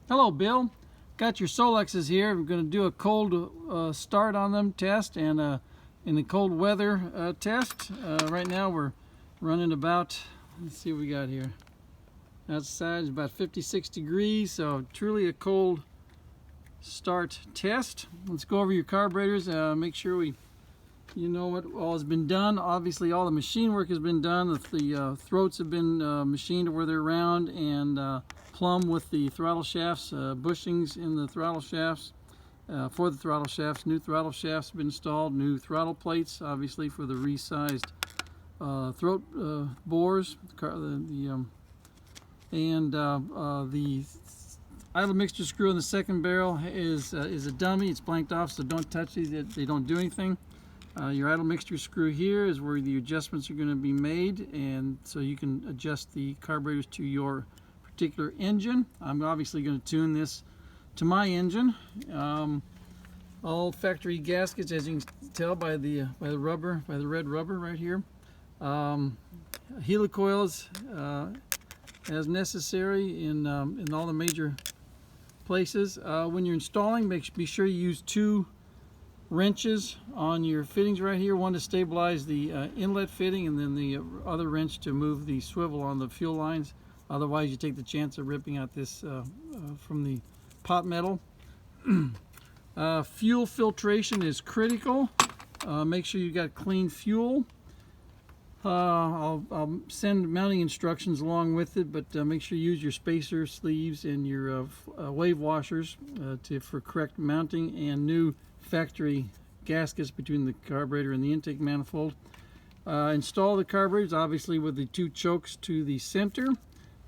Hello, Bill. Got your Solexes here. We're going to do a cold start on them test and in the cold weather test. Right now we're running about, let's see what we got here. Outside is about 56 degrees, so truly a cold start test. Let's go over your carburetors. Make sure you know what all has been done. Obviously all the machine work has been done. The throats have been machined where they're round and plumb with the throttle shafts, bushings in the throttle shafts for the throttle shafts. New throttle shafts have been installed, new throttle plates obviously for the resized throat bores, the idle mixture screw in the second barrel is a dummy. It's blanked off, so don't touch these. They don't do anything. Your idle mixture screw here is where the adjustments are going to be made, and so you can adjust the carburetors to your particular engine. I'm obviously going to tune this to my engine. All factory gaskets, as you can tell by the rubber, by the red rubber right here. Helicoils as necessary in all the major places. When you're installing, be sure you use 2 wrenches on your fittings right here, one to stabilize the inlet fitting and then the other wrench to move the swivel on the fuel lines. Otherwise you take the chance of ripping out this from the pot metal. Fuel filtration is critical. Make sure you got clean fuel. I'll send mounting instructions along with it, but make sure you use your spacer sleeves and your wave washers for correct mounting, and new factory gaskets between the carburetor and the intake manifold. Install the carburetors obviously with the 2 chokes to the center.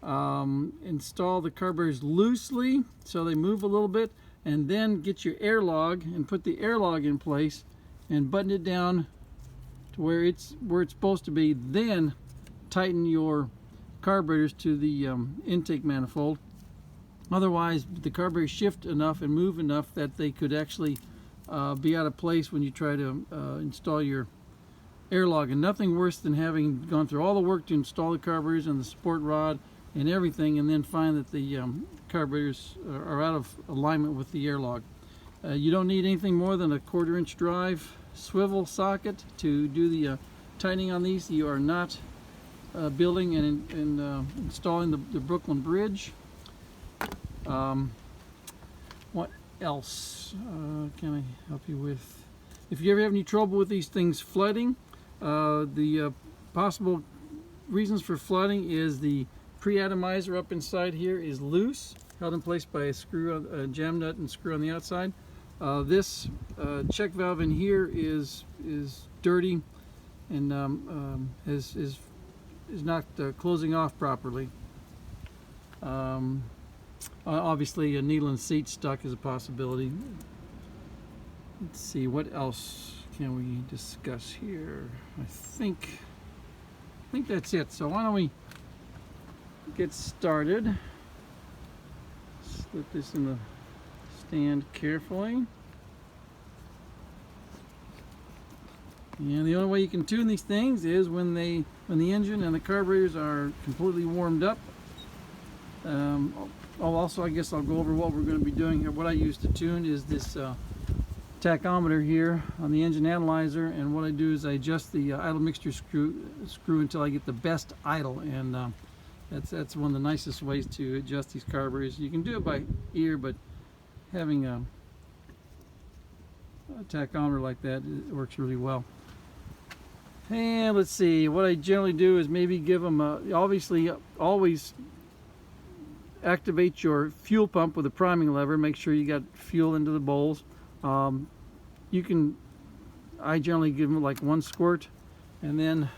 Install the carburetors loosely so they move a little bit, and then get your airlog and put the airlog in place and button it down to where it's supposed to be. Then tighten your carburetors to the intake manifold. Otherwise the carburetors shift enough and move enough that they could actually be out of place when you try to install your airlog. And nothing worse than having gone through all the work to install the carburetors and the support rod and everything, and then find that the carburetors are out of alignment with the airlog. You don't need anything more than a 1/4 inch drive swivel socket to do the tightening on these. You are not building and installing the Brooklyn Bridge. What else can I help you with? If you ever have any trouble with these things flooding, the possible reasons for flooding is the pre-atomizer up inside here is loose, held in place by a screw, a jam nut and screw on the outside. This check valve in here is dirty and is not closing off properly. Obviously a needle and seat stuck is a possibility. Let's see, what else can we discuss here? I think that's it. So why don't we get started. Slip this in the stand carefully. And the only way you can tune these things is when the engine and the carburetors are completely warmed up. Also, I guess I'll go over what we're going to be doing here. What I use to tune is this tachometer here on the engine analyzer, and what I do is I adjust the idle mixture screw until I get the best idle, and that's one of the nicest ways to adjust these carburetors. You can do it by ear, but having a tachometer like that, it works really well. And let's see, what I generally do is maybe give them obviously always activate your fuel pump with a priming lever. Make sure you got fuel into the bowls. I generally give them like 1 squirt and then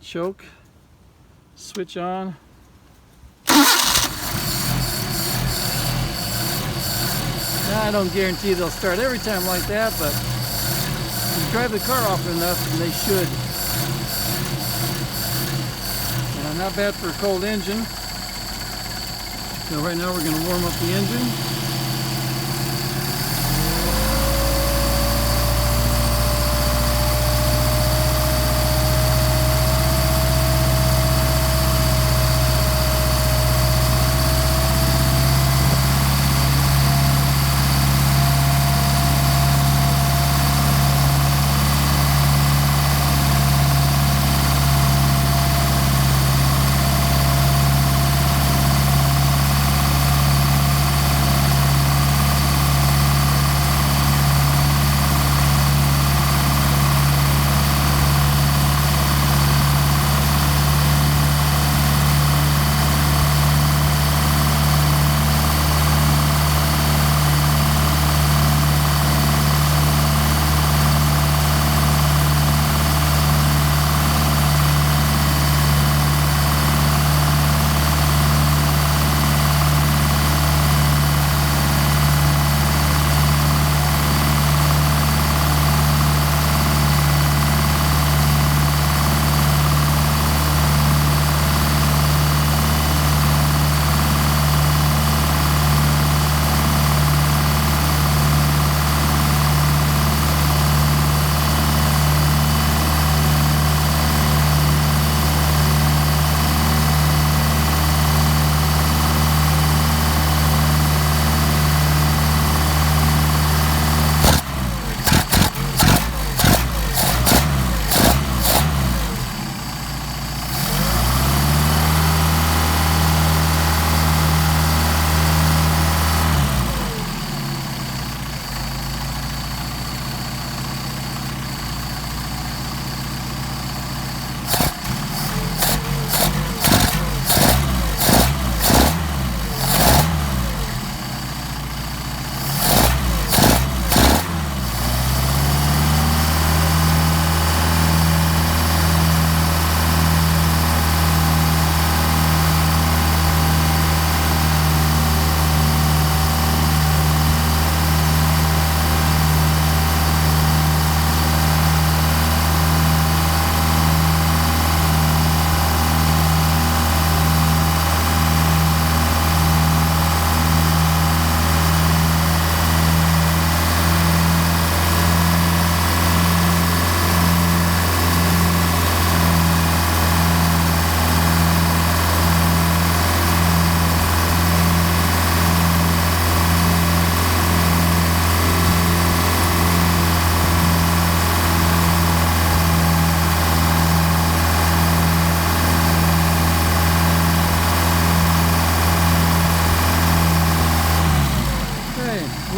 choke, switch on. Now, I don't guarantee they'll start every time like that, but you drive the car often enough and they should. Not bad for a cold engine. So right now we're going to warm up the engine.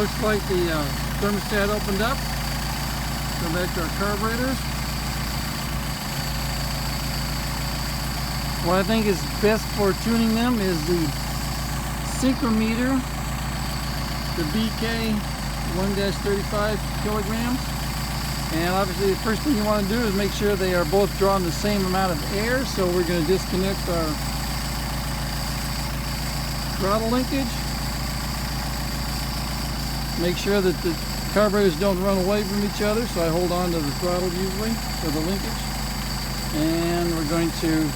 looks like the thermostat opened up. Go back to our carburetors. What I think is best for tuning them is the synchrometer, the BK 1-35 kilograms. And obviously the first thing you want to do is make sure they are both drawing the same amount of air. So we're going to disconnect our throttle linkage. Make sure that the carburetors don't run away from each other. So I hold on to the throttle usually for the linkage. And we're going to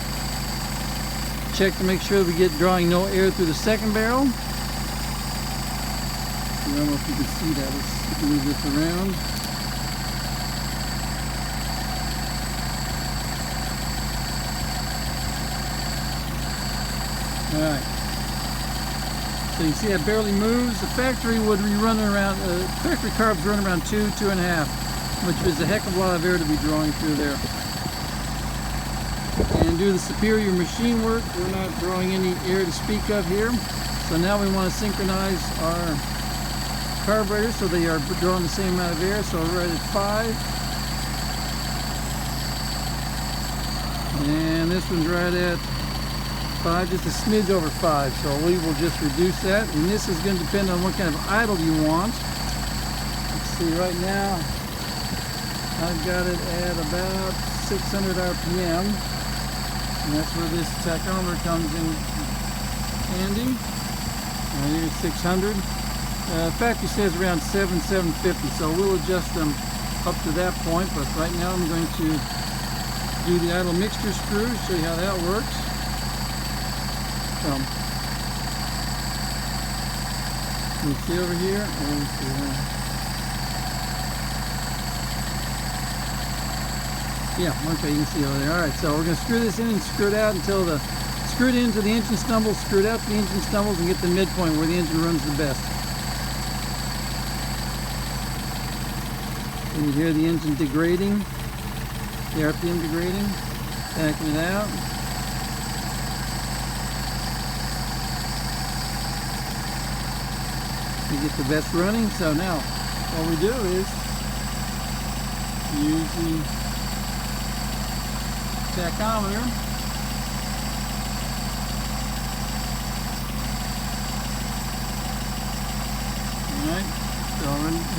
check to make sure we get drawing no air through the second barrel. I don't know if you can see that. Let's move this around. Alright. So you see that barely moves. The factory would be running around, factory carbs run around 2.5, which is a heck of a lot of air to be drawing through there. And due to the superior machine work, we're not drawing any air to speak of here. So now we want to synchronize our carburetors so they are drawing the same amount of air. So we're right at 5. And this one's right at 5, just a smidge over 5. So we will just reduce that. And this is going to depend on what kind of idle you want. Let's see, right now I've got it at about 600 RPM. And that's where this tachometer comes in handy. Here's 600. Factory says around 750, so we'll adjust them up to that point. But right now I'm going to do the idle mixture screw, show you how that works. So, you see over here. Yeah, okay, you can see over there. Alright, so we're going to screw this in and screw it out until screw it into the engine stumbles, screw it out to the engine stumbles, and get the midpoint where the engine runs the best. And you hear the engine degrading, the RPM degrading, backing it out. You get the best running. So now, what we do is use the tachometer. Alright, so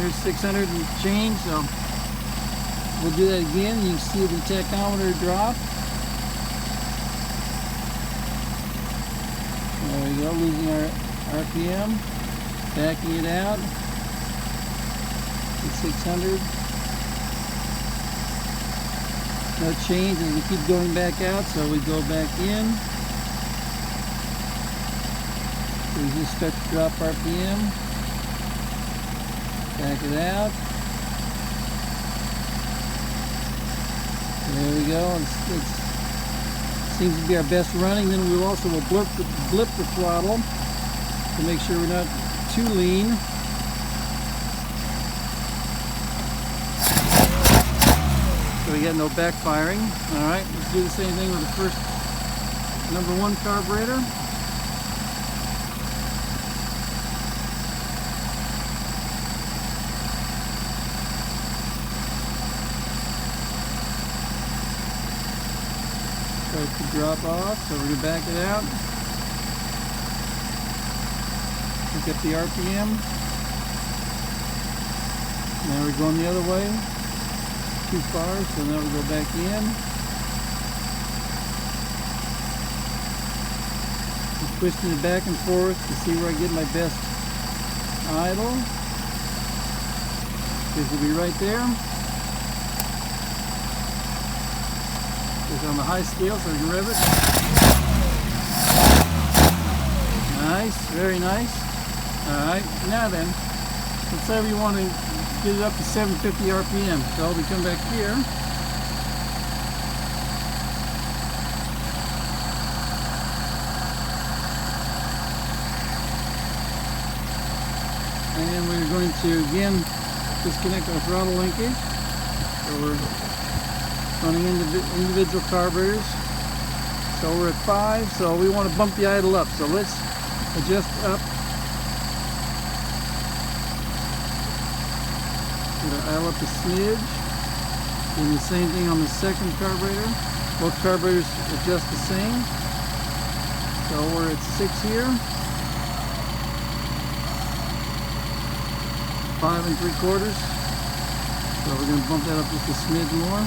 here's 600 and change, so we'll do that again. You can see the tachometer drop. There we go, losing our RPM, backing it out to 600. No change as we keep going back out, so we go back in. We just start to drop RPM. Back it out. There we go. It seems to be our best running. Then we also will blip the throttle to make sure we're not too lean. So we got no backfiring. Alright, let's do the same thing with the first number 1 carburetor. Start to drop off, so we're going to back it out. Pick up the RPM. Now we're going the other way. Too far, so now we go back in. I'm twisting it back and forth to see where I get my best idle. This will be right there. It's on the high scale, so we can rev it. Nice, very nice. Alright, now then, let's say we want to get it up to 750 RPM. So we come back here. And we're going to again disconnect our throttle linkage. So we're running individual carburetors. So we're at 5, so we want to bump the idle up. So let's adjust up Gonna oil up a smidge. Doing the same thing on the second carburetor. Both carburetors adjust the same. So we're at 6 here. 5 3/4. So we're going to bump that up just a smidge more.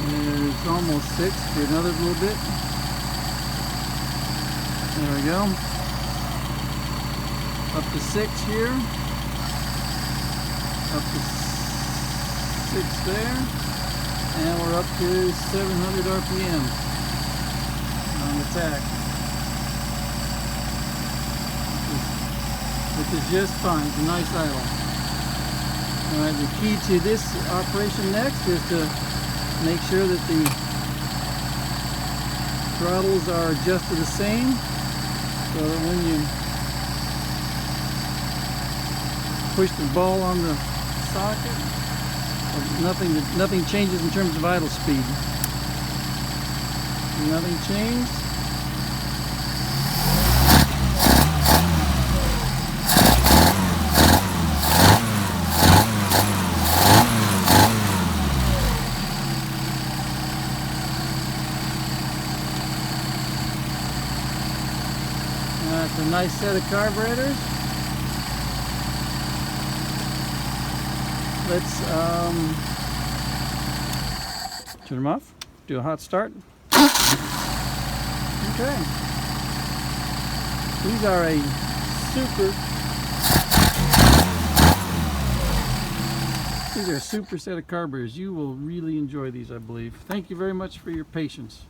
There's almost 6. Do another little bit. There we go. Up to 6 here. Up to 6 there. And we're up to 700 RPM on the tack. Which is just fine. It's a nice idle. Alright, the key to this operation next is to make sure that the throttles are adjusted the same, so that when you push the ball on the socket, nothing changes in terms of idle speed. Nothing changed. That's a nice set of carburetors. Let's turn them off. Do a hot start. Okay. These are a super set of carburetors. You will really enjoy these, I believe. Thank you very much for your patience.